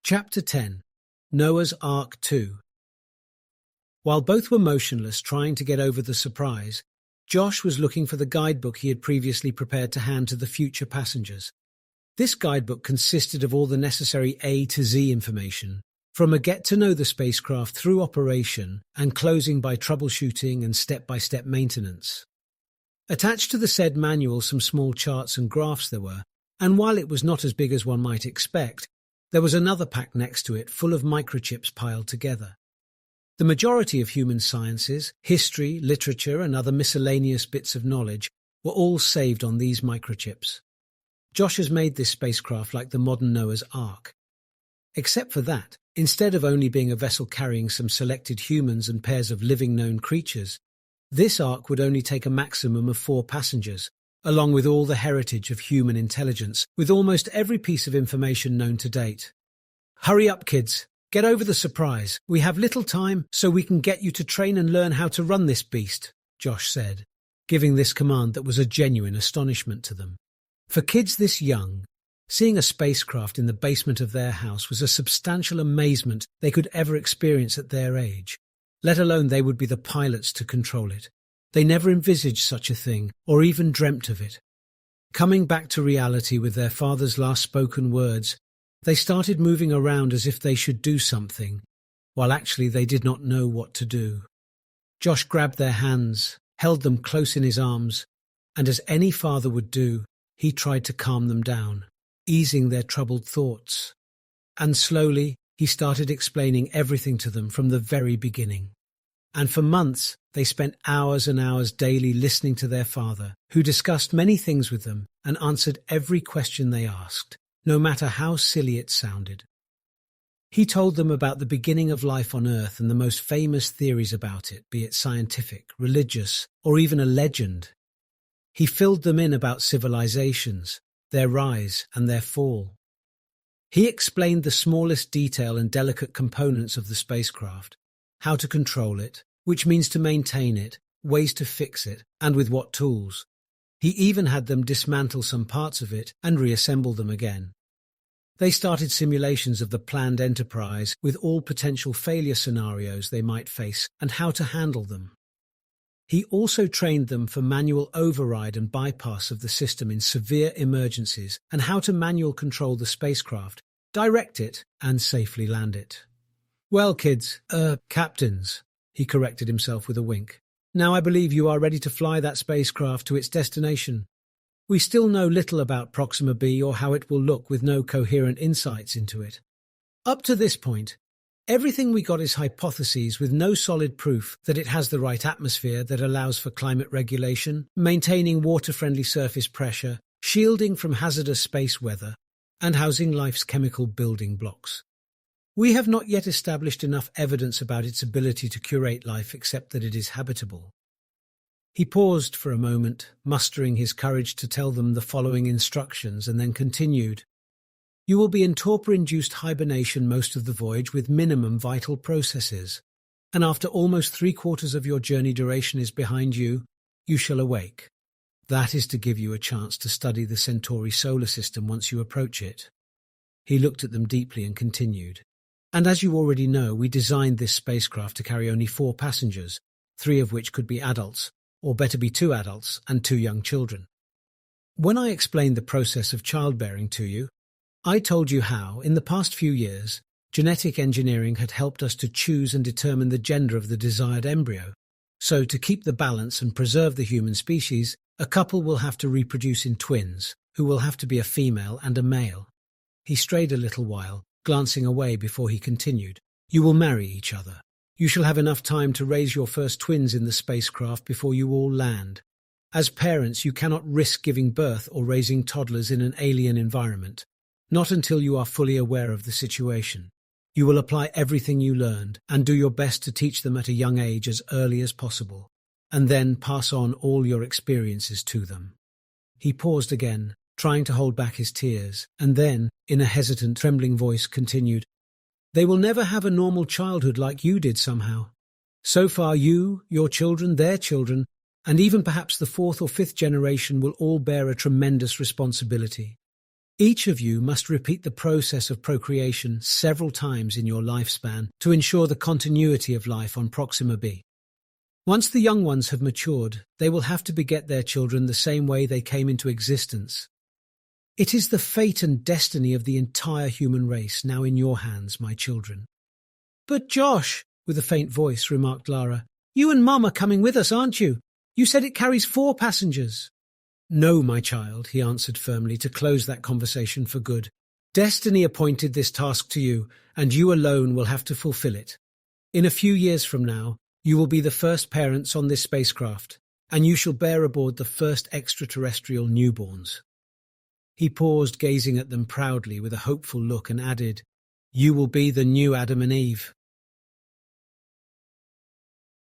Chapter 10. Noah's Ark II. While both were motionless, trying to get over the surprise, Josh was looking for the guidebook he had previously prepared to hand to the future passengers. This guidebook consisted of all the necessary A to Z information, from a get-to-know the spacecraft through operation and closing by troubleshooting and step-by-step maintenance. Attached to the said manual some small charts and graphs there were, and while it was not as big as one might expect, there was another pack next to it full of microchips piled together. The majority of human sciences, history, literature, and other miscellaneous bits of knowledge were all saved on these microchips. Josh has made this spacecraft like the modern Noah's Ark. Except for that, instead of only being a vessel carrying some selected humans and pairs of living known creatures, this Ark would only take a maximum of 4 passengers, along with all the heritage of human intelligence, with almost every piece of information known to date. Hurry up, kids! Get over the surprise. We have little time, so we can get you to train and learn how to run this beast, Josh said, giving this command that was a genuine astonishment to them. For kids this young, seeing a spacecraft in the basement of their house was a substantial amazement they could ever experience at their age, let alone they would be the pilots to control it. They never envisaged such a thing, or even dreamt of it. Coming back to reality with their father's last spoken words, they started moving around as if they should do something, while actually they did not know what to do. Josh grabbed their hands, held them close in his arms, and as any father would do, he tried to calm them down, easing their troubled thoughts. And slowly, he started explaining everything to them from the very beginning. And for months, they spent hours and hours daily listening to their father, who discussed many things with them and answered every question they asked, no matter how silly it sounded. He told them about the beginning of life on Earth and the most famous theories about it, be it scientific, religious, or even a legend. He filled them in about civilizations, their rise and their fall. He explained the smallest detail and delicate components of the spacecraft, how to control it, which means to maintain it, ways to fix it, and with what tools. He even had them dismantle some parts of it and reassemble them again. They started simulations of the planned enterprise with all potential failure scenarios they might face and how to handle them. He also trained them for manual override and bypass of the system in severe emergencies and how to manual control the spacecraft, direct it, and safely land it. Well, kids, captains, he corrected himself with a wink. Now I believe you are ready to fly that spacecraft to its destination. We still know little about Proxima-b or how it will look with no coherent insights into it. Up to this point, everything we got is hypotheses with no solid proof that it has the right atmosphere that allows for climate regulation, maintaining water-friendly surface pressure, shielding from hazardous space weather, and housing life's chemical building blocks. We have not yet established enough evidence about its ability to curate life except that it is habitable. He paused for a moment, mustering his courage to tell them the following instructions, and then continued. You will be in torpor-induced hibernation most of the voyage with minimum vital processes, and after almost 3/4 of your journey duration is behind you, you shall awake. That is to give you a chance to study the Centauri solar system once you approach it. He looked at them deeply and continued. And as you already know, we designed this spacecraft to carry only 4 passengers, 3 of which could be adults, or better be 2 adults and 2 young children. When I explained the process of childbearing to you, I told you how, in the past few years, genetic engineering had helped us to choose and determine the gender of the desired embryo. So, to keep the balance and preserve the human species, a couple will have to reproduce in twins, who will have to be a female and a male. He strayed a little while, glancing away before he continued. You will marry each other. You shall have enough time to raise your first twins in the spacecraft before you all land. As parents, you cannot risk giving birth or raising toddlers in an alien environment, not until you are fully aware of the situation. You will apply everything you learned and do your best to teach them at a young age as early as possible, and then pass on all your experiences to them. He paused again, trying to hold back his tears, and then, in a hesitant, trembling voice, continued, They will never have a normal childhood like you did somehow. So far you, your children, their children, and even perhaps the 4th or 5th generation will all bear a tremendous responsibility. Each of you must repeat the process of procreation several times in your lifespan to ensure the continuity of life on Proxima-b. Once the young ones have matured, they will have to beget their children the same way they came into existence. It is the fate and destiny of the entire human race now in your hands, my children. But Josh, with a faint voice, remarked Lara, you and Mum are coming with us, aren't you? You said it carries 4 passengers. No, my child, he answered firmly to close that conversation for good. Destiny appointed this task to you, and you alone will have to fulfill it. In a few years from now, you will be the first parents on this spacecraft, and you shall bear aboard the first extraterrestrial newborns. He paused, gazing at them proudly with a hopeful look, and added, you will be the new Adam and Eve.